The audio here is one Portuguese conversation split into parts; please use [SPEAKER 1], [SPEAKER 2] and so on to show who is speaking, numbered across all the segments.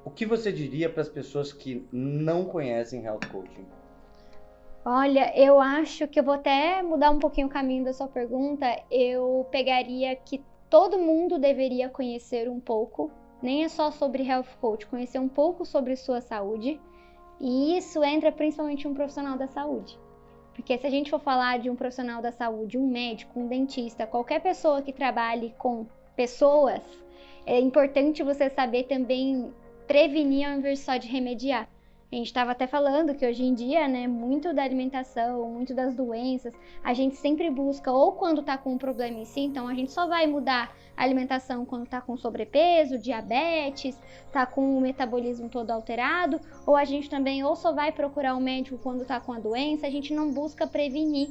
[SPEAKER 1] O que você diria para as pessoas que não conhecem Health Coaching?
[SPEAKER 2] Olha, eu acho que eu vou até mudar um pouquinho o caminho da sua pergunta. Eu pegaria que todo mundo deveria conhecer um pouco, nem é só sobre Health Coach, conhecer um pouco sobre sua saúde. E isso entra principalmente um profissional da saúde. Porque se a gente for falar de um profissional da saúde, um médico, um dentista, qualquer pessoa que trabalhe com pessoas, é importante você saber também prevenir ao invés só de remediar. A gente estava até falando que hoje em dia, né, muito da alimentação, muito das doenças, a gente sempre busca ou quando está com um problema em si, então a gente só vai mudar a alimentação quando está com sobrepeso, diabetes, está com o metabolismo todo alterado, ou a gente também ou só vai procurar um médico quando está com a doença, a gente não busca prevenir.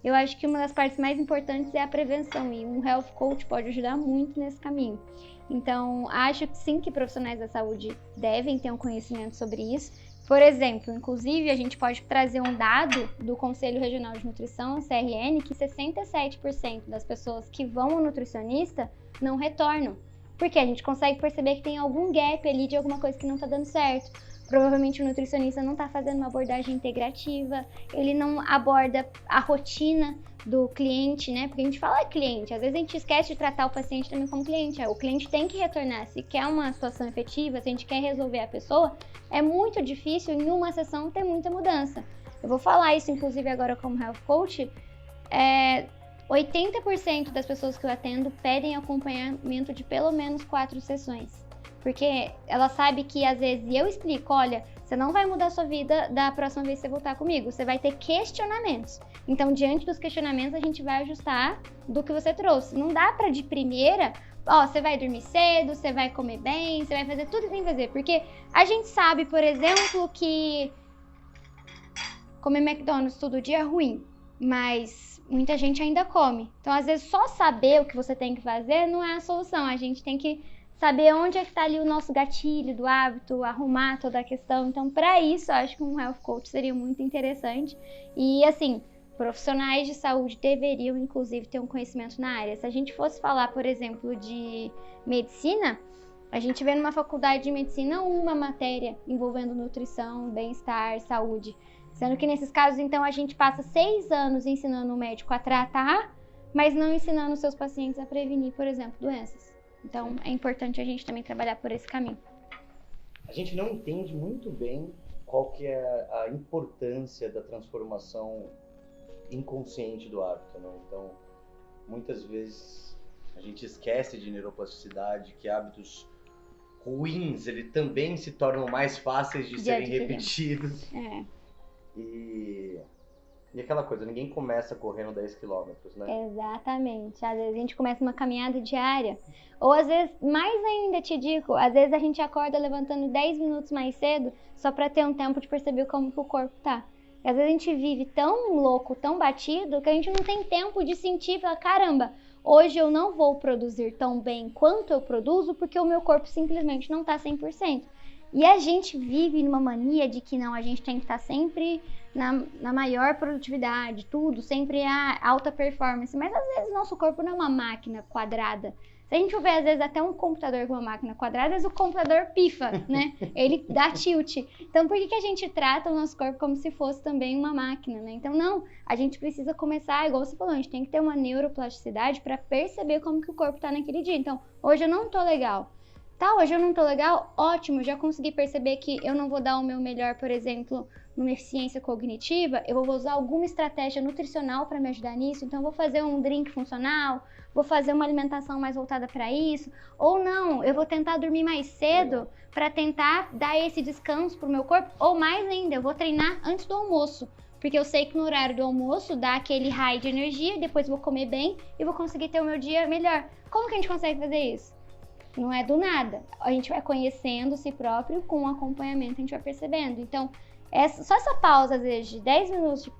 [SPEAKER 2] Eu acho que uma das partes mais importantes é a prevenção e um health coach pode ajudar muito nesse caminho. Então, acho que sim que profissionais da saúde devem ter um conhecimento sobre isso. Por exemplo, inclusive, a gente pode trazer um dado do Conselho Regional de Nutrição, CRN, que 67% das pessoas que vão ao nutricionista não retornam. Porque a gente consegue perceber que tem algum gap ali de alguma coisa que não está dando certo. Provavelmente o nutricionista não está fazendo uma abordagem integrativa, ele não aborda a rotina do cliente, né? Porque a gente fala cliente, às vezes a gente esquece de tratar o paciente também como cliente. O cliente tem que retornar. Se quer uma situação efetiva, se a gente quer resolver a pessoa, é muito difícil em uma sessão ter muita mudança. Eu vou falar isso, inclusive, agora como Health Coach. 80% das pessoas que eu atendo pedem acompanhamento de pelo menos 4 sessões. Porque ela sabe que às vezes eu explico, olha, você não vai mudar a sua vida da próxima vez que você voltar comigo, você vai ter questionamentos. Então, diante dos questionamentos, a gente vai ajustar do que você trouxe. Não dá pra de primeira, você vai dormir cedo, você vai comer bem, você vai fazer tudo que tem que fazer. Porque a gente sabe, por exemplo, que comer McDonald's todo dia é ruim, mas muita gente ainda come. Então, às vezes, só saber o que você tem que fazer não é a solução. A gente tem que saber onde é que está ali o nosso gatilho do hábito, arrumar toda a questão. Então, para isso, eu acho que um health coach seria muito interessante. E, assim, profissionais de saúde deveriam, inclusive, ter um conhecimento na área. Se a gente fosse falar, por exemplo, de medicina, a gente vê numa faculdade de medicina uma matéria envolvendo nutrição, bem-estar, saúde. Sendo que, nesses casos, então, a gente passa 6 anos ensinando o médico a tratar, mas não ensinando os seus pacientes a prevenir, por exemplo, doenças. Então, é importante a gente também trabalhar por esse caminho.
[SPEAKER 1] A gente não entende muito bem qual que é a importância da transformação inconsciente do hábito, né? Então, muitas vezes a gente esquece de neuroplasticidade, que hábitos ruins, ele também se tornam mais fáceis de serem repetidos. E aquela coisa, ninguém começa correndo 10 quilômetros, né?
[SPEAKER 2] Exatamente. Às vezes a gente começa uma caminhada diária. Ou às vezes, mais ainda te digo, às vezes a gente acorda levantando 10 minutos mais cedo só para ter um tempo de perceber como que o corpo tá. E às vezes a gente vive tão louco, tão batido, que a gente não tem tempo de sentir e falar, caramba, hoje eu não vou produzir tão bem quanto eu produzo porque o meu corpo simplesmente não tá 100%. E a gente vive numa mania de que não, a gente tem que estar sempre na maior produtividade, tudo, sempre a alta performance. Mas às vezes nosso corpo não é uma máquina quadrada. Se a gente for ver, às vezes, até um computador com uma máquina quadrada, às vezes o computador pifa, né? Ele dá tilt. Então, por que a gente trata o nosso corpo como se fosse também uma máquina, né? Então, não, a gente precisa começar, igual você falou, a gente tem que ter uma neuroplasticidade para perceber como que o corpo tá naquele dia. Então, hoje eu não tô legal. Tá, hoje eu não tô legal? Ótimo, já consegui perceber que eu não vou dar o meu melhor, por exemplo, numa eficiência cognitiva, eu vou usar alguma estratégia nutricional para me ajudar nisso, então eu vou fazer um drink funcional, vou fazer uma alimentação mais voltada para isso, ou não, eu vou tentar dormir mais cedo para tentar dar esse descanso pro meu corpo, ou mais ainda, eu vou treinar antes do almoço, porque eu sei que no horário do almoço dá aquele high de energia, depois vou comer bem e vou conseguir ter o meu dia melhor. Como que a gente consegue fazer isso? Não é do nada, a gente vai conhecendo si próprio, com o acompanhamento a gente vai percebendo. Então, só essa pausa, às vezes, de 10 minutos, de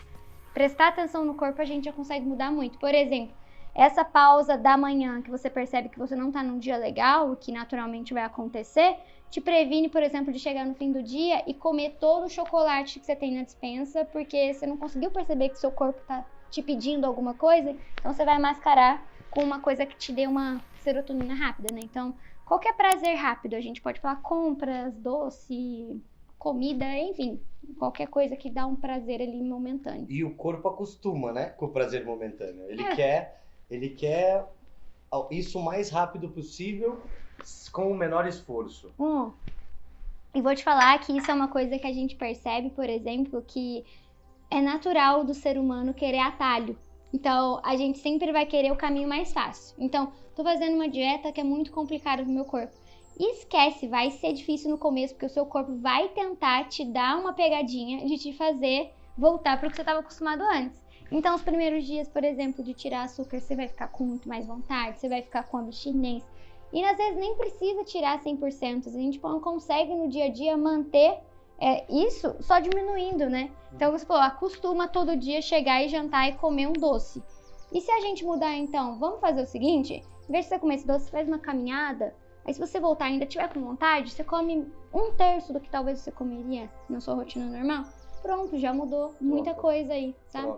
[SPEAKER 2] prestar atenção no corpo, a gente já consegue mudar muito. Por exemplo, essa pausa da manhã, que você percebe que você não tá num dia legal, o que naturalmente vai acontecer, te previne, por exemplo, de chegar no fim do dia e comer todo o chocolate que você tem na despensa, porque você não conseguiu perceber que seu corpo tá te pedindo alguma coisa, então você vai mascarar com uma coisa que te dê uma serotonina rápida, né? Então, qualquer prazer rápido. A gente pode falar compras, doce, comida, enfim, qualquer coisa que dá um prazer ali momentâneo.
[SPEAKER 1] E o corpo acostuma, né, com o prazer momentâneo. Ele quer isso o mais rápido possível, com o menor esforço.
[SPEAKER 2] E vou te falar que isso é uma coisa que a gente percebe, por exemplo, que é natural do ser humano querer atalho. Então, a gente sempre vai querer o caminho mais fácil. Então, tô fazendo uma dieta que é muito complicada pro meu corpo. Esquece, vai ser difícil no começo, porque o seu corpo vai tentar te dar uma pegadinha de te fazer voltar para o que você estava acostumado antes. Então, os primeiros dias, por exemplo, de tirar açúcar, você vai ficar com muito mais vontade, você vai ficar com abstinência. E às vezes nem precisa tirar 100%, a gente não consegue no dia a dia manter isso só diminuindo, né? Então você falou, acostuma todo dia chegar e jantar e comer um doce. E se a gente mudar então, vamos fazer o seguinte, em vez de você comer esse doce, você faz uma caminhada, aí se você voltar e ainda tiver com vontade, você come 1/3 do que talvez você comeria na sua rotina normal. Pronto, já mudou muita coisa aí, tá?